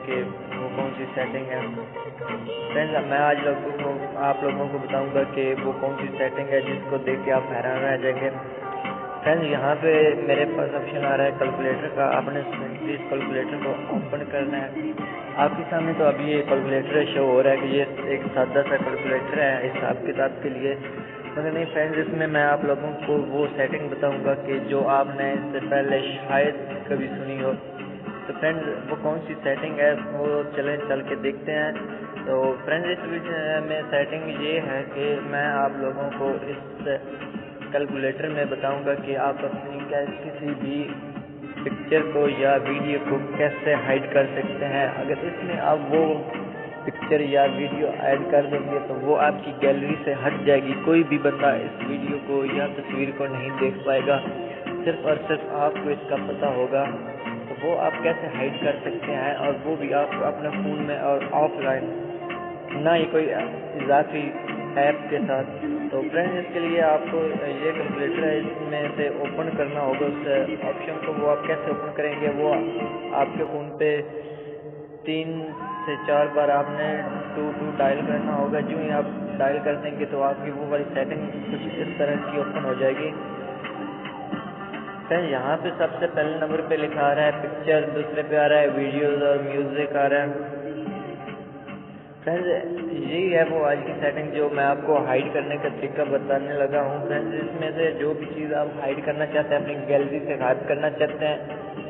کہ وہ کون سی سیٹنگ ہے۔ فرینڈز میں آج آپ لوگوں کو بتاؤں گا کہ وہ کون سی سیٹنگ ہے جس کو دیکھ کے آپ حیران رہ جائیں گے۔ فرینڈز یہاں پہ میرے پاس آپشن آ رہا ہے کیلکولیٹر کا، آپ نے سمپلی اس کیلکولیٹر کو اوپن کرنا ہے۔ آپ کے سامنے تو ابھی یہ کیلکولیٹر شو ہو رہا ہے کہ یہ ایک سادہ سا کیلکولیٹر ہے حساب کتاب کے لیے، مگر نہیں فرینڈز اس میں میں آپ لوگوں کو وہ سیٹنگ بتاؤں گا کہ جو آپ نے اس سے پہلے شاید کبھی سنی ہو۔ تو فرینڈز وہ کون سی سیٹنگ ہے وہ چل کے دیکھتے ہیں۔ تو فرینڈز اس ویڈیو میں سیٹنگ یہ ہے کہ میں آپ لوگوں کو اس کیلکولیٹر میں بتاؤں گا کہ آپ اپنی کسی بھی پکچر کو یا ویڈیو کو کیسے ہائیڈ کر سکتے ہیں۔ اگر اس میں آپ وہ پکچر یا ویڈیو ایڈ کر دیں گے تو وہ آپ کی گیلری سے ہٹ جائے گی، کوئی بھی بندہ اس ویڈیو کو یا تصویر کو نہیں دیکھ پائے گا، صرف اور صرف آپ کو اس کا پتہ ہوگا۔ تو وہ آپ کیسے ہائیڈ کر سکتے ہیں، اور وہ بھی آپ اپنے فون میں اور آف لائن، نہ ہی کوئی اضافی ایپ کے ساتھ۔ تو فرینڈز اس کے لیے آپ کو یہ کیلکولیٹر ہے، اس میں سے اوپن کرنا ہوگا اس آپشن کو۔ وہ آپ کیسے اوپن کریں گے، وہ آپ کے فون پہ 3 سے 4 بار آپ نے 22 ڈائل کرنا ہوگا۔ جو ہی آپ ڈائل کر دیں گے تو آپ کی وہ والی سیٹنگ کچھ اس طرح کی اوپن ہو جائے گی۔ یہاں پہ سب سے پہلے نمبر پہ لکھا آ رہا ہے پکچر، دوسرے پہ آ رہا ہے ویڈیوز اور میوزک آ رہا ہے۔ فرینڈز یہی ہے وہ آج کی سیٹنگ جو میں آپ کو ہائیڈ کرنے کا طریقہ بتانے لگا ہوں۔ فرینڈز اس میں سے جو بھی چیز آپ ہائیڈ کرنا چاہتے ہیں، اپنی گیلری سے غائب کرنا چاہتے ہیں،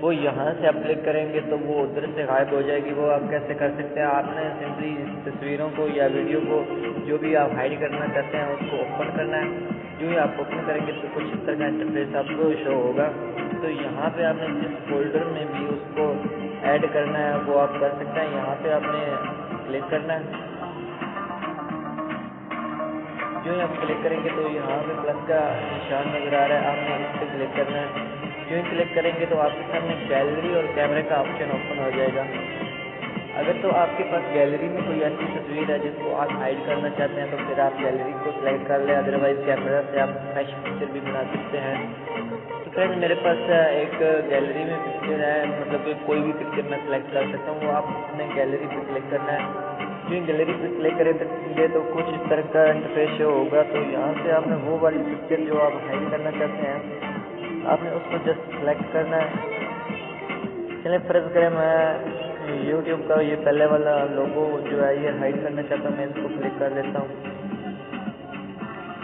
وہ یہاں سے آپ کلک کریں گے تو وہ ادھر سے غائب ہو جائے گی۔ وہ آپ کیسے کر سکتے ہیں، آپ نے سمپلی تصویروں کو یا ویڈیو کو جو بھی آپ ہائیڈ کرنا چاہتے ہیں اس کو اوپن کرنا ہے۔ جو ہی آپ اوپن کریں گے تو کچھ اس طرح کا انٹرفیس آپ کو شو ہوگا۔ تو یہاں پہ آپ نے جس فولڈر میں بھی اس کو ایڈ کرنا ہے وہ آپ کر سکتے ہیں۔ یہاں پہ آپ نے کلک کرنا ہے۔ جو ہی آپ کلک کریں گے تو یہاں پہ پلس کا نشان نظر آ رہا ہے، آپ نے اس پہ کلک کرنا ہے۔ جو ہی کلک کریں گے تو آپ کے سامنے گیلری اور کیمرے کا آپشن اوپن ہو جائے گا۔ اگر تو آپ کے پاس گیلری میں کوئی ایسی تصویر ہے جس کو آپ ہائیڈ کرنا چاہتے ہیں تو پھر آپ گیلری کو سلیکٹ کر لیں، ادروائز کیمرہ سے آپ فریش پکچر بھی بنا سکتے ہیں۔ تو فرینڈ میرے پاس ایک گیلری میں پکچر ہے، مطلب کہ کوئی بھی پکچر میں سلیکٹ کر سکتا ہوں۔ وہ آپ اپنے گیلری پہ کلک کرنا ہے۔ جو گیلری پہ کلک کریں گے تو کچھ اس طرح کا انٹرفیس شو ہوگا۔ تو یہاں سے آپ نے وہ والی پکچر جو آپ ہائیڈ کرنا چاہتے ہیں آپ نے اس کو جسٹ سلیکٹ کرنا ہے۔ چلیں فرض کریں میں یوٹیوب کا یہ پہلے والا لوگو جو ہے یہ ہائیڈ کرنا چاہتا ہوں، میں اس کو کلک کر لیتا ہوں۔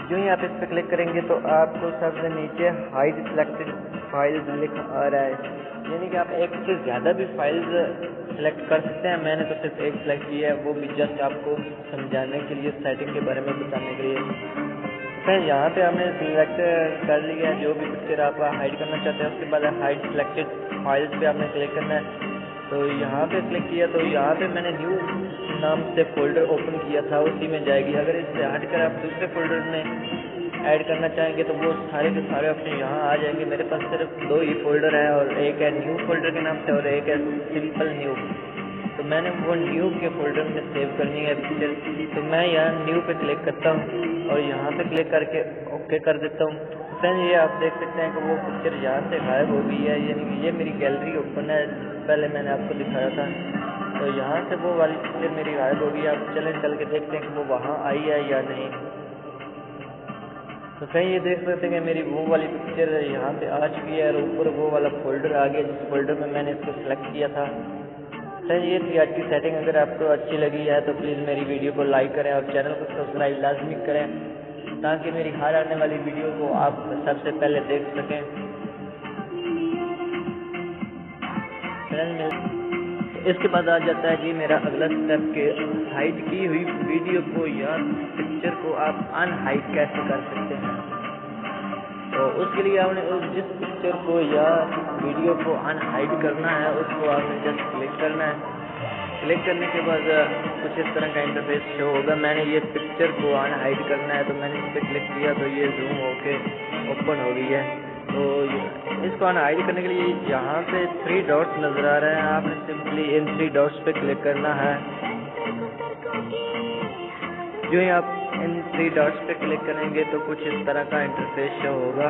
جو ہی آپ اس پہ کلک کریں گے تو آپ کو سب سے نیچے ہائیڈ سلیکٹڈ فائلز لکھ آ رہا ہے، یعنی کہ آپ ایک سے زیادہ بھی فائلز سلیکٹ کر سکتے ہیں۔ میں نے تو صرف ایک سلیکٹ کیا ہے، وہ بھی جسٹ آپ کو سمجھانے کے لیے، سیٹنگ کے بارے میں بتانے کے لیے۔ پھر یہاں پہ ہم نے سلیکٹ کر لیا جو بھی پکچر آپ ہائیڈ کرنا چاہتے ہیں، اس کے بعد ہائیڈ سلیکٹڈ فائلز پہ آپ نے کلک کرنا ہے۔ تو یہاں پہ کلک کیا تو یہاں پہ میں نے نیو نام سے فولڈر اوپن کیا تھا، اسی میں جائے گی۔ اگر اس سے ہٹ کر آپ دوسرے فولڈر میں ایڈ کرنا چاہیں گے تو وہ سارے کے سارے آپشن یہاں آ جائیں گے۔ میرے پاس صرف 2 ہی فولڈر ہیں، اور ایک ہے نیو فولڈر کے نام سے اور ایک ہے سمپل نیو۔ تو میں نے وہ نیو کے فولڈر میں سیو کرنی ہے پکچر، تو میں یہاں نیو پہ کلک کرتا ہوں اور یہاں پہ کلک کر کے اوکے کر دیتا ہوں۔ فرینڈ یہ آپ دیکھ سکتے ہیں کہ وہ پکچر یہاں سے غائب ہو گئی ہے، یعنی کہ یہ میری گیلری اوپن ہے، پہلے میں نے آپ کو دکھایا تھا۔ تو یہاں سے وہ والی پکچر میری غائب ہو گئی۔ آپ چلیں چل کے دیکھتے ہیں کہ وہ وہاں آئی ہے یا نہیں۔ تو کہیں یہ دیکھ سکتے ہیں کہ میری وہ والی پکچر یہاں پہ آ چکی ہے، اور اوپر وہ والا فولڈر آ گیا جس فولڈر میں نے اس کو سلیکٹ کیا تھا۔ سر یہ تھی آج کی سیٹنگ۔ اگر آپ کو اچھی لگی ہے تو پلیز میری ویڈیو کو لائک کریں اور چینل کو سبسکرائب لازمی کریں، تاکہ میری ہر آنے والی ویڈیو کو آپ سب سے پہلے دیکھ سکیں۔ اس کے بعد آ جاتا ہے جی میرا اگلا سٹیپ کہ ہائیڈ کی ہوئی ویڈیو کو یا پکچر کو آپ ان ہائیڈ کیسے کر سکتے ہیں۔ تو اس کے لیے آپ نے جس پکچر کو یا ویڈیو کو ان ہائیڈ کرنا ہے اس کو آپ نے جسٹ کلک کرنا ہے۔ کلک کرنے کے بعد کچھ اس طرح کا انٹرفیس شو ہوگا۔ میں نے یہ پکچر کو ان ہائیڈ کرنا ہے تو میں نے اس پہ کلک کیا تو یہ زوم ہو کے اوپن ہو گئی ہے۔ تو اس کو ان ہائیڈ کرنے کے لیے یہاں پہ 3 ڈاٹس نظر آ رہے ہیں، آپ نے سمپلی ان 3 ڈاٹس پہ کلک کرنا ہے۔ جو ہی آپ ان 3 ڈاٹس پہ کلک کریں گے تو کچھ اس طرح کا انٹرفیس شو ہوگا۔